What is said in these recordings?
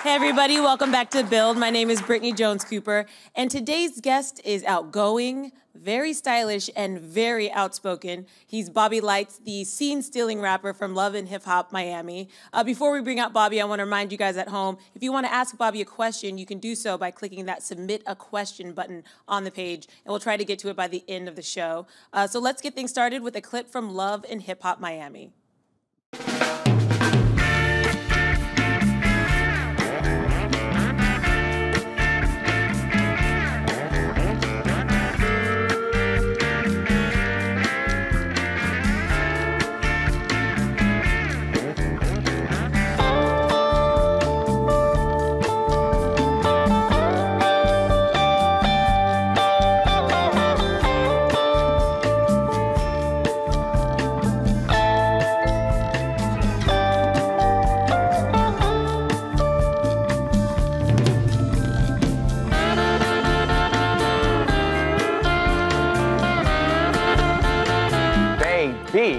Hey everybody, welcome back to Build. My name is Brittany Jones-Cooper, and today's guest is outgoing, very stylish, and very outspoken. He's Bobby Lytes, the scene-stealing rapper from Love and Hip Hop Miami. Before we bring out Bobby, I want to remind you guys at home, if you want to ask Bobby a question, you can do so by clicking that Submit a Question button on the page, and we'll try to get to it by the end of the show. So let's get things started with a clip from Love and Hip Hop Miami.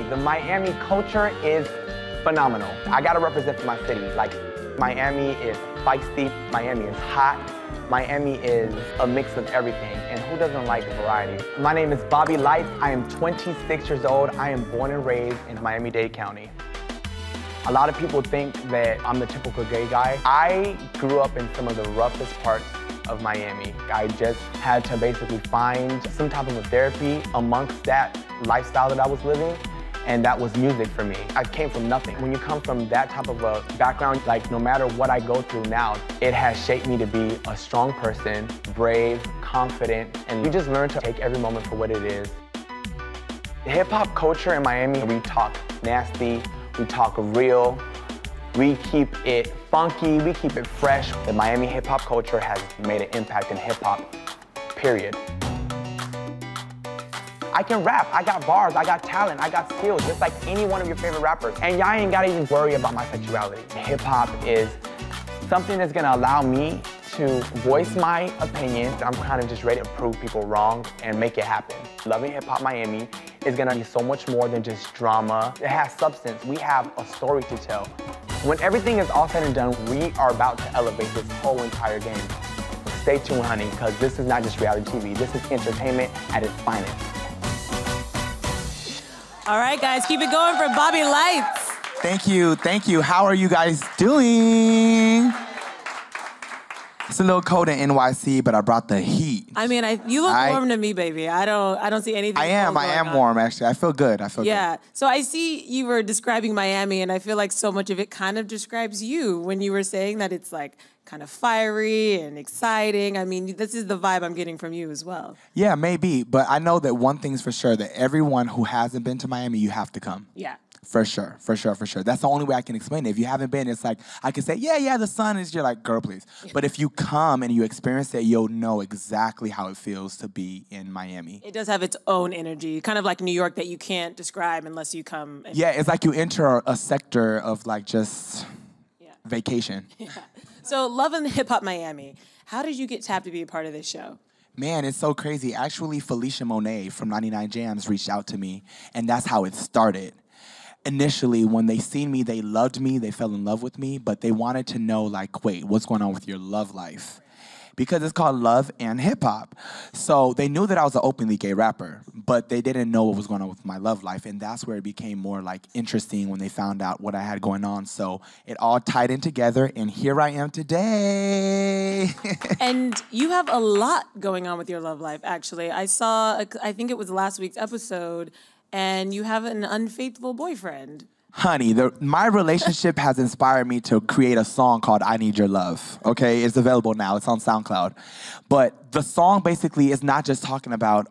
The Miami culture is phenomenal. I gotta represent for my city. Like, Miami is feisty, Miami is hot, Miami is a mix of everything, and who doesn't like variety? My name is Bobby Lytes. I am 26 years old. I am born and raised in Miami-Dade County. A lot of people think that I'm the typical gay guy. I grew up in some of the roughest parts of Miami. I just had to basically find some type of a therapy amongst that lifestyle that I was living, and that was music for me. I came from nothing. When you come from that type of a background, like no matter what I go through now, it has shaped me to be a strong person, brave, confident, and you just learn to take every moment for what it is. The hip-hop culture in Miami, we talk nasty, we talk real, we keep it funky, we keep it fresh. The Miami hip-hop culture has made an impact in hip-hop, period. I can rap, I got bars, I got talent, I got skills, just like any one of your favorite rappers. And y'all ain't gotta even worry about my sexuality. Hip-hop is something that's gonna allow me to voice my opinions. I'm kind of just ready to prove people wrong and make it happen. Loving Hip Hop Miami is gonna be so much more than just drama. It has substance, we have a story to tell. When everything is all said and done, we are about to elevate this whole entire game. Stay tuned, honey, because this is not just reality TV. This is entertainment at its finest. All right, guys, keep it going for Bobby Lytes. Thank you, thank you. How are you guys doing? It's a little cold in NYC, but I brought the heat. I mean, you look warm to me, baby. I don't see anything. I am warm, actually. I feel good, Yeah, so I see you were describing Miami, and I feel like so much of it kind of describes you when you were saying that it's like kind of fiery and exciting. I mean, this is the vibe I'm getting from you as well. Yeah, maybe, but I know that one thing's for sure, that everyone who hasn't been to Miami, you have to come. Yeah. For sure, for sure, for sure. That's the only way I can explain it. If you haven't been, it's like, I can say, yeah, the sun is, you're like, girl, please. But if you come and you experience it, you'll know exactly how it feels to be in Miami. It does have its own energy, kind of like New York that you can't describe unless you come. Yeah, it's like you enter a sector of like just vacation. Yeah. So Love and Hip Hop Miami, how did you get tapped to be a part of this show? Man, it's so crazy. Actually, Felicia Monet from 99 Jams reached out to me, and that's how it started. Initially, when they seen me, they loved me, they fell in love with me, but they wanted to know, like, wait, what's going on with your love life? Because it's called Love and Hip Hop. So they knew that I was an openly gay rapper, but they didn't know what was going on with my love life, and that's where it became more, like, interesting when they found out what I had going on. So it all tied in together, and here I am today. And you have a lot going on with your love life, actually. I think it was last week's episode, and you have an unfaithful boyfriend. Honey, my relationship has inspired me to create a song called I Need Your Love, okay? It's available now. It's on SoundCloud. But the song basically is not just talking about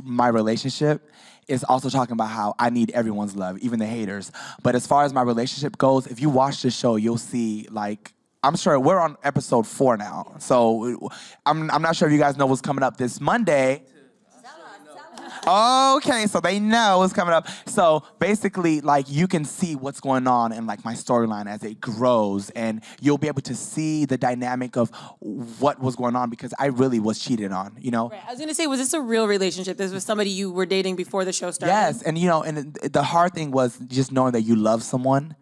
my relationship. It's also talking about how I need everyone's love, even the haters. But as far as my relationship goes, if you watch the show, you'll see, like, I'm sure we're on episode 4 now. So I'm not sure if you guys know what's coming up this Monday. Okay, so they know what's coming up. So basically, like, you can see what's going on in, like, my storyline as it grows, and you'll be able to see the dynamic of what was going on, because I really was cheated on, you know? Right. I was gonna say, was this a real relationship? This was somebody you were dating before the show started? Yes, and you know, and the hard thing was just knowing that you love someone,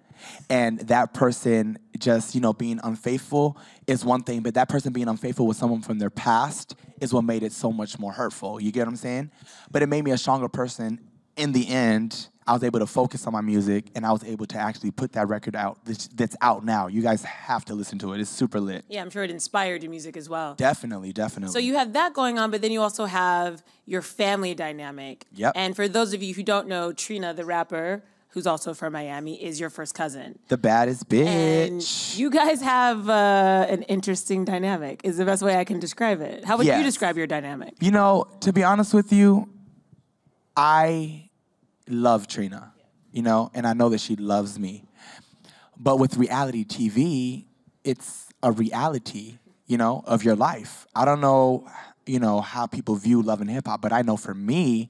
And that person just, being unfaithful is one thing, but that person being unfaithful with someone from their past is what made it so much more hurtful. You get what I'm saying? But it made me a stronger person. In the end, I was able to focus on my music, and I was able to actually put that record out that's out now. You guys have to listen to it. It's super lit. Yeah, I'm sure it inspired your music as well. Definitely. So you have that going on, but then you also have your family dynamic. Yep. And for those of you who don't know, Trina, the rapper, who's also from Miami, is your first cousin. The baddest bitch. And you guys have an interesting dynamic, is the best way I can describe it. How would you describe your dynamic? To be honest with you, I love Trina, and I know that she loves me. But with reality TV, it's a reality, of your life. I don't know, how people view love and hip hop, but I know for me,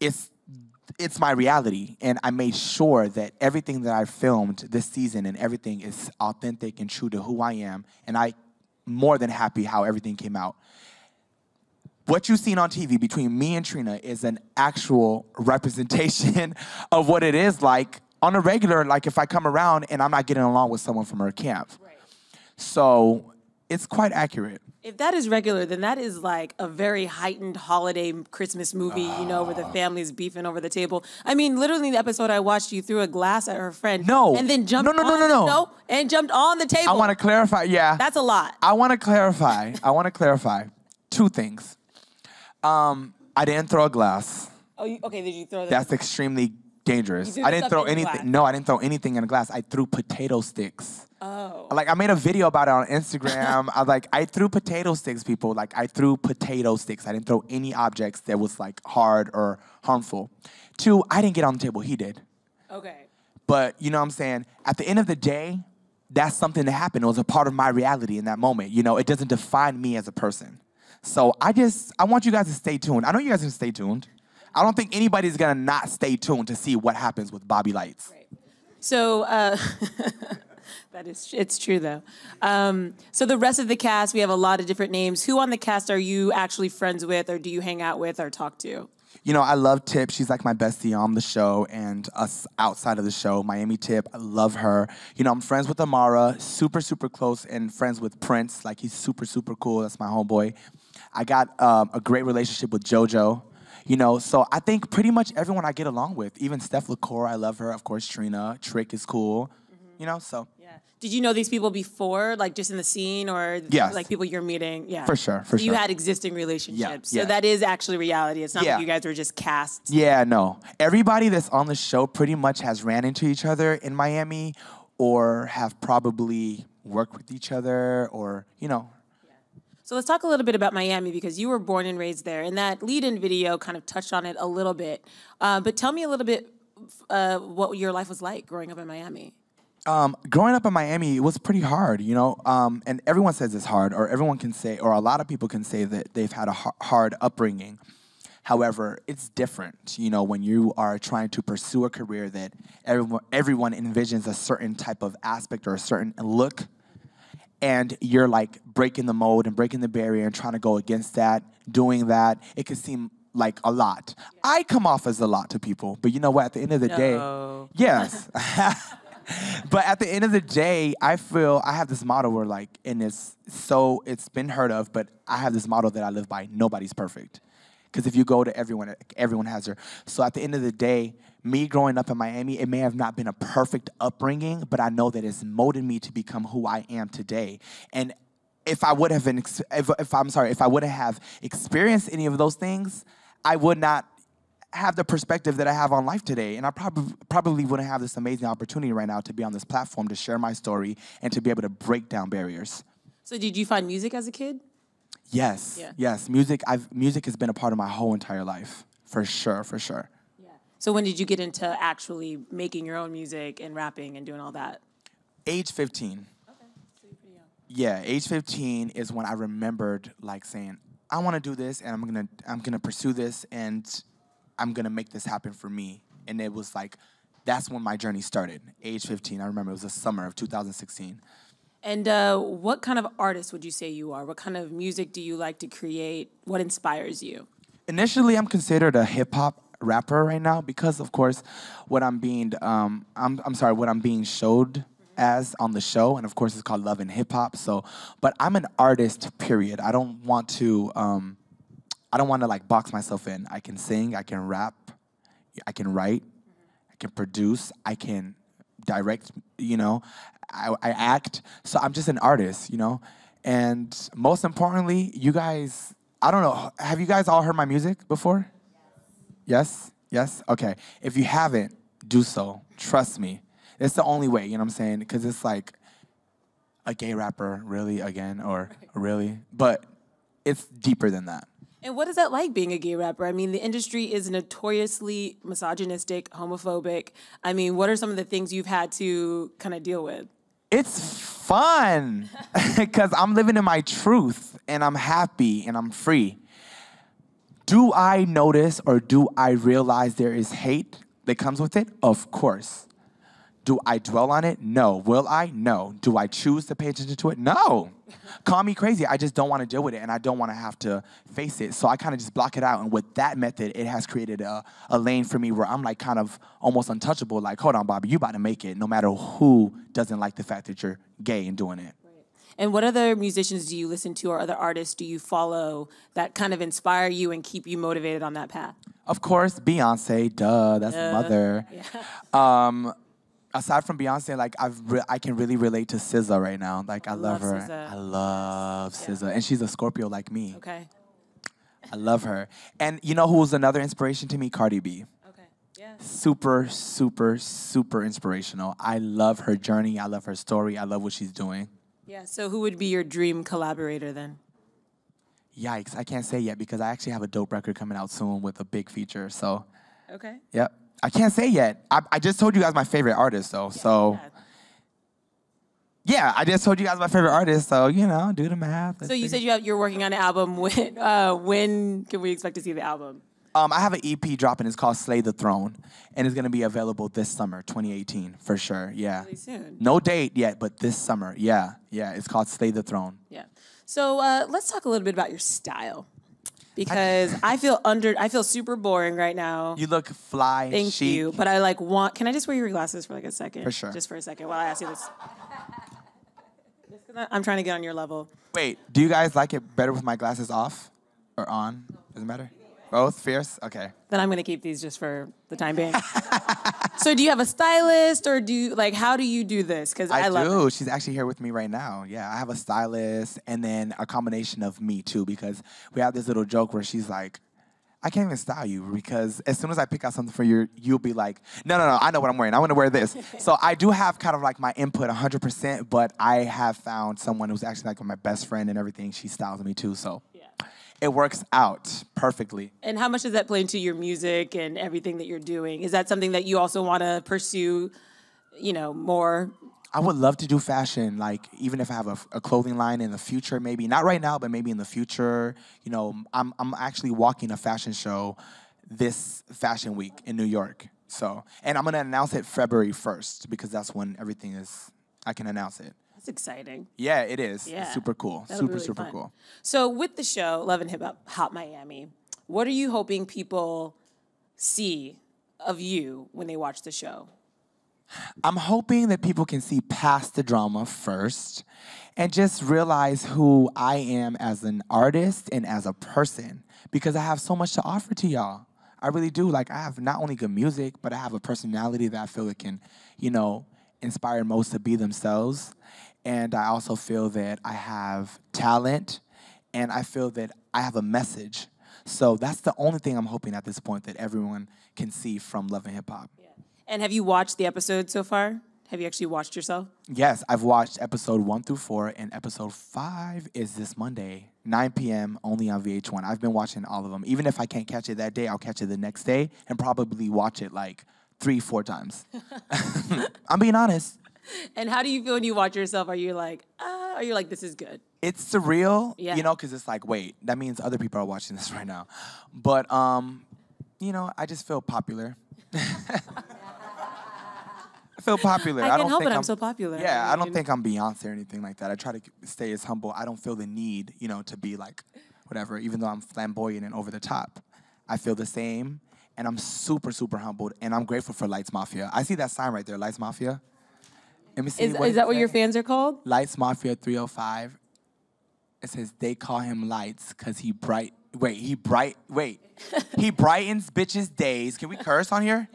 it's my reality. And I made sure that everything that I filmed this season and everything is authentic and true to who I am. And I'm more than happy how everything came out. What you've seen on TV between me and Trina is an actual representation of what it is like on a regular, like if I come around and I'm not getting along with someone from her camp. Right. So it's quite accurate. If that is regular, then that is like a very heightened holiday Christmas movie, where the family's beefing over the table. I mean, literally in the episode I watched, you threw a glass at her friend. No. And then jumped and jumped on the table. I want to clarify, yeah. That's a lot. I want to clarify 2 things. I didn't throw a glass. Oh, okay, did you throw that? That's extremely dangerous. I didn't throw anything. No, I didn't throw anything in a glass. I threw potato sticks. Oh. Like, I made a video about it on Instagram. I threw potato sticks, people. I threw potato sticks. I didn't throw any objects that was, hard or harmful. 2, I didn't get on the table. He did. Okay. But, you know what I'm saying? At the end of the day, that's something that happened. It was a part of my reality in that moment. It doesn't define me as a person. So I want you guys to stay tuned. I know you guys can stay tuned. I don't think anybody's going to not stay tuned to see what happens with Bobby Lytes. Right. So it's true, though. So the rest of the cast, we have a lot of different names. Who on the cast are you actually friends with, or do you hang out with or talk to? I love Tip. She's like my bestie on the show and us outside of the show. Miami Tip, I love her. I'm friends with Amara, super, super close, and friends with Prince. He's super, super cool. That's my homeboy. I got a great relationship with JoJo. So I think pretty much everyone I get along with, even Steph LaCour, I love her. Of course, Trina. Trick is cool. So. Yeah. Did you know these people before, just in the scene, or people you're meeting? Yeah. For sure. You had existing relationships. Yeah. So that is actually reality. It's not like you guys were just cast. Yeah, no. Everybody that's on the show pretty much has ran into each other in Miami or have probably worked with each other or. So let's talk a little bit about Miami, because you were born and raised there, and that lead-in video kind of touched on it a little bit. But tell me a little bit what your life was like growing up in Miami. Growing up in Miami, it was pretty hard, and everyone says it's hard, or everyone can say, or a lot of people can say that they've had a hard upbringing. However, it's different, when you are trying to pursue a career that everyone envisions a certain type of aspect or a certain look. And you're breaking the mold and breaking the barrier and trying to go against that, doing that. It could seem like a lot. Yeah. I come off as a lot to people, but you know what? At the end of the day, yes. But at the end of the day, I feel I have this motto where and it's been heard of, but I have this motto that I live by: nobody's perfect. Because if you go to everyone has her. So at the end of the day, me growing up in Miami, it may have not been a perfect upbringing, but I know that it's molded me to become who I am today. And if I would have experienced any of those things, I would not have the perspective that I have on life today. And I probably wouldn't have this amazing opportunity right now to be on this platform, to share my story, and to be able to break down barriers. So did you find music as a kid? Yes. Yeah. Yes. Music has been a part of my whole entire life. For sure. Yeah. So when did you get into actually making your own music and rapping and doing all that? Age 15. Okay. So you're pretty young. Yeah, age 15 is when I remembered saying, I want to do this, and I'm gonna pursue this, and I'm gonna make this happen for me. And it was that's when my journey started. Age 15. I remember it was the summer of 2016. And what kind of artist would you say you are? What kind of music do you like to create? What inspires you? Initially, I'm considered a hip-hop rapper right now because, of course, what I'm being what I'm being showed as on the show, and of course it's called Love and Hip Hop. So, but I'm an artist. Period. I don't want to like box myself in. I can sing. I can rap. I can write. I can produce. I can direct. I act. So I'm just an artist. And most importantly, you guys. I don't know. Have you guys all heard my music before? Yes? Yes? Okay. If you haven't, do so. Trust me. It's the only way, you know what I'm saying? Because it's like a gay rapper, really, again, or really. But it's deeper than that. And what is that like being a gay rapper? I mean, the industry is notoriously misogynistic, homophobic. I mean, what are some of the things you've had to kind of deal with? It's fun because I'm living in my truth and I'm happy and I'm free. Do I notice or do I realize there is hate that comes with it? Of course. Do I dwell on it? No. Will I? No. Do I choose to pay attention to it? No. Call me crazy. I just don't want to deal with it, and I don't want to have to face it. So I kind of just block it out. And with that method, it has created a lane for me where I'm like kind of almost untouchable. Like, hold on, Bobby, you about to make it no matter who doesn't like the fact that you're gay and doing it. And what other musicians do you listen to or other artists do you follow that kind of inspire you and keep you motivated on that path? Of course, Beyonce. Duh, that's mother. Yeah. Aside from Beyonce, like I can really relate to SZA right now. Like I love her. SZA. I love SZA, and she's a Scorpio like me. Okay. I love her. And you know who's another inspiration to me? Cardi B. Okay. Yeah. Super, super, super inspirational. I love her journey. I love her story. I love what she's doing. Yeah. So who would be your dream collaborator then? Yikes! I can't say yet because I actually have a dope record coming out soon with a big feature. So. Okay. Yep. I can't say yet. I just told you guys my favorite artist, though. So, yeah, I just told you guys my favorite artist. So, do the math. So you said you're working on an album. When can we expect to see the album? I have an EP dropping. It's called Slay the Throne, and it's gonna be available this summer, 2018, for sure. Yeah. Really soon. No date yet, but this summer. Yeah. It's called Slay the Throne. Yeah. So let's talk a little bit about your style. Because I feel super boring right now. You look fly, Thank chic. you. But can I just wear your glasses for like a second? For sure. Just for a second while I ask you this. I'm trying to get on your level. Wait, do you guys like it better with my glasses off or on? Doesn't matter? Both? Fierce? Okay. Then I'm going to keep these just for the time being. So do you have a stylist or how do you do this? Because I love do. it. She's actually here with me right now. Yeah, I have a stylist and then a combination of me too because we have this little joke where she's like, I can't even style you because as soon as I pick out something for you, you'll be like, no, I know what I'm wearing. I want to wear this. So I do have kind of like my input 100%, but I have found someone who's actually like my best friend and everything. She styles me too, so. Yeah. It works out perfectly. And how much does that play into your music and everything that you're doing? Is that something that you also want to pursue, more? I would love to do fashion, like even if I have a clothing line in the future, maybe not right now, but maybe in the future. I'm actually walking a fashion show this fashion week in New York. So, and I'm gonna announce it February 1st because that's when everything is. I can announce it. That's exciting. Yeah, it is. Yeah. It's super cool. That'll be really super fun. Cool. So with the show, Love and Hip Hop Miami, what are you hoping people see of you when they watch the show? I'm hoping that people can see past the drama first and just realize who I am as an artist and as a person because I have so much to offer to y'all. I really do. Like, I have not only good music, but I have a personality that I feel it can, inspire most to be themselves. And I also feel that I have talent and I feel that I have a message. So that's the only thing I'm hoping at this point that everyone can see from Love and Hip Hop. Yeah. And have you watched the episode so far? Have you actually watched yourself? Yes, I've watched episode 1 through 4, and episode 5 is this Monday, 9 p.m., only on VH1. I've been watching all of them. Even if I can't catch it that day, I'll catch it the next day and probably watch it like 3-4 times. I'm being honest. And how do you feel when you watch yourself? Are you like, this is good? It's surreal, yeah. Because it's like, wait, that means other people are watching this right now. But, I just feel popular. I feel popular. I can't help it. I'm so popular. Yeah, I don't think I'm Beyonce or anything like that. I try to stay as humble. I don't feel the need, to be like whatever, even though I'm flamboyant and over the top. I feel the same, and I'm super, super humbled, and I'm grateful for Lytes Mafia. I see that sign right there, Lytes Mafia. Let me see. Is that what your fans are called? Lytes Mafia 305. It says they call him Lytes because he brightens bitches' days. Can we curse on here?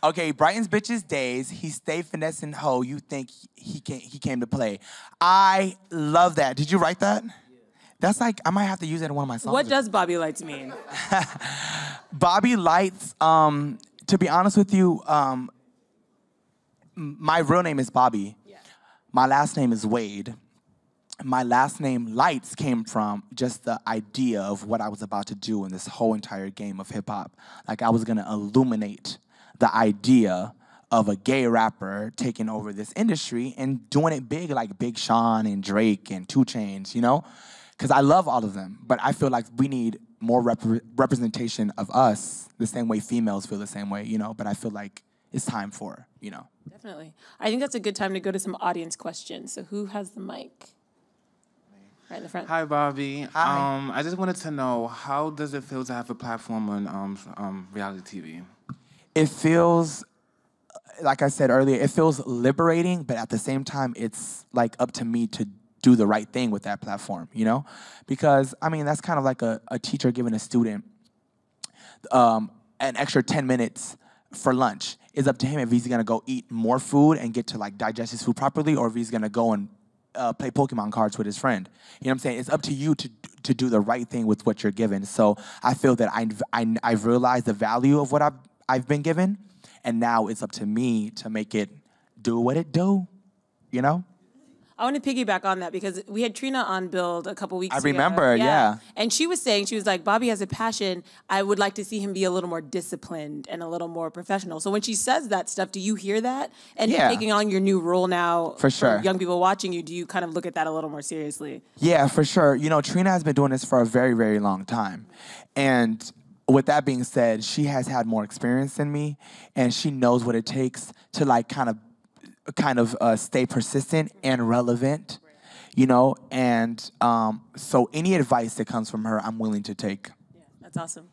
Okay, he brightens bitches' days. He stay finessing hoe. You think he came to play. I love that. Did you write that? That's like, I might have to use it in one of my songs. What does Bobby Lytes mean? Bobby Lytes, to be honest with you, my real name is Bobby. Yeah. My last name is Wade. My last name, Lytes, came from just the idea of what I was about to do in this whole entire game of hip-hop. Like, I was going to illuminate the idea of a gay rapper taking over this industry and doing it big, like Big Sean and Drake and 2 Chainz, you know? Because I love all of them, but I feel like we need more representation of us, the same way females feel the same way, you know? But I feel like it's time for, you know? Definitely. I think that's a good time to go to some audience questions. So who has the mic? Right in the front. Hi, Bobby. Hi. I just wanted to know, how does it feel to have a platform on reality TV? It feels, like I said earlier, it feels liberating, but at the same time, it's like up to me to do the right thing with that platform, you know? Because, I mean, that's kind of like a teacher giving a student an extra 10 minutes for lunch. It's up to him if he's gonna go eat more food and get to like digest his food properly, or if he's gonna go and play Pokemon cards with his friend. You know what I'm saying? It's up to you to do the right thing with what you're given. So I feel that I've realized the value of what I've been given, and now it's up to me to make it do what it do, you know? I want to piggyback on that because we had Trina on Build a couple weeks ago. I remember, yeah. And she was saying, she was like, Bobby has a passion. I would like to see him be a little more disciplined and a little more professional. So when she says that stuff, do you hear that? And Yeah. taking on your new role now For sure. young people watching you, do you kind of look at that a little more seriously? Yeah, for sure. You know, Trina has been doing this for a very, very long time. And with that being said, she has had more experience than me, and she knows what it takes to like kind of stay persistent and relevant, you know? And so any advice that comes from her, I'm willing to take. Yeah, that's awesome.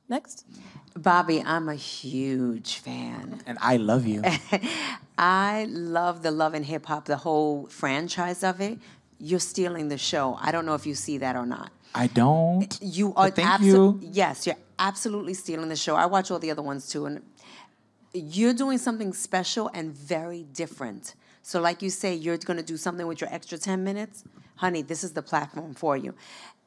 Next. Bobby, I'm a huge fan. And I love you. I love the Love and Hip Hop, the whole franchise of it. You're stealing the show. I don't know if you see that or not. I don't. You are Thank you. Yes, you're absolutely stealing the show. I watch all the other ones too, and you're doing something special and very different. So like you say, you're going to do something with your extra 10 minutes. Honey, this is the platform for you.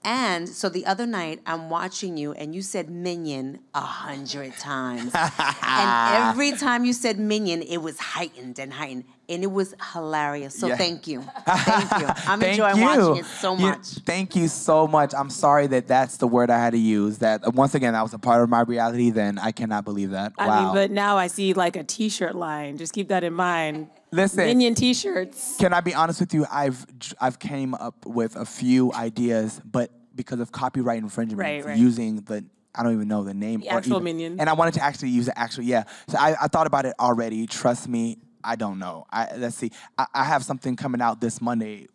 And so the other night, I'm watching you, and you said Minion 100 times. And every time you said Minion, it was heightened and heightened. And it was hilarious. So thank you. Thank you. I'm enjoying watching it so much. Thank you so much. I'm sorry that that's the word I had to use. That once again, that was a part of my reality. Then I cannot believe that. I Wow. mean, but now I see like a T-shirt line. Just keep that in mind. Listen, Minion T-shirts. Can I be honest with you? I've came up with a few ideas, but because of copyright infringement, Right. using I don't even know the name. The actual Minion. And I wanted to actually use the actual, yeah. So I thought about it already. Trust me, I don't know. Let's see. I have something coming out this Monday,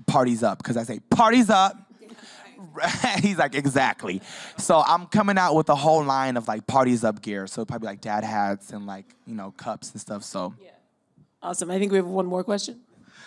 Parties Up, because I say, Parties Up. He's like, exactly. So I'm coming out with a whole line of like Parties Up gear. So probably like dad hats and like, you know, cups and stuff. So. Yeah. Awesome. I think we have one more question.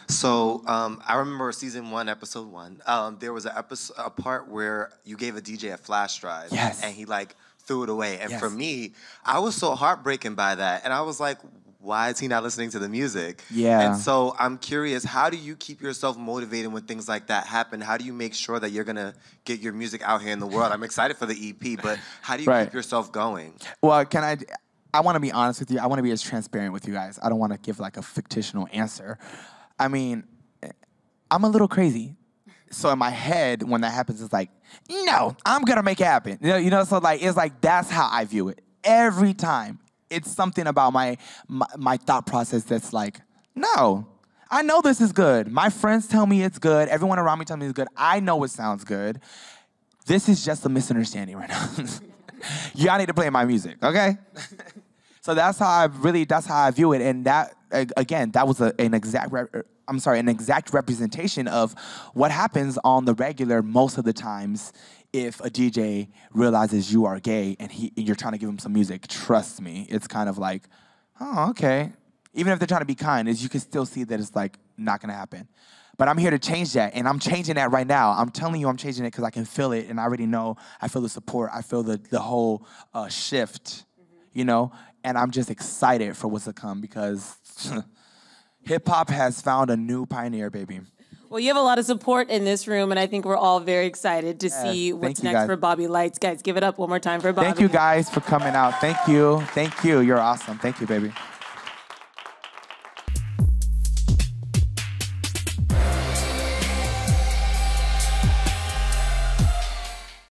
So I remember season 1, episode 1. There was a part where you gave a DJ a flash drive, Yes. and he like threw it away. And Yes. for me, I was so heartbroken by that, and I was like, why is he not listening to the music? Yeah. And so I'm curious, how do you keep yourself motivated when things like that happen? How do you make sure that you're gonna get your music out here in the world? I'm excited for the EP, but how do you keep yourself going? Well, I want to be honest with you. I want to be as transparent with you guys. I don't want to give like a fictional answer. I mean, I'm a little crazy. So in my head, when that happens, it's like, no, I'm going to make it happen. You know, so like, it's like, that's how I view it. Every time. It's something about my thought process that's like, no, I know this is good. My friends tell me it's good. Everyone around me tells me it's good. I know it sounds good. This is just a misunderstanding right now. Y'all need to play my music, okay? So that's how I view it. And that, again, that was an exact representation of what happens on the regular most of the times if a DJ realizes you are gay and you're trying to give him some music, trust me, it's kind of like, oh, okay. Even if they're trying to be kind, you can still see that it's like not gonna happen. But I'm here to change that, and I'm changing that right now. I'm telling you I'm changing it because I can feel it, and I already know, I feel the support, I feel the whole shift, you know? And I'm just excited for what's to come because hip-hop has found a new pioneer, baby. Well, you have a lot of support in this room, and I think we're all very excited to see what's next for Bobby Lytes. Guys, give it up one more time for Bobby. Thank you guys for coming out. Thank you. Thank you. You're awesome. Thank you, baby.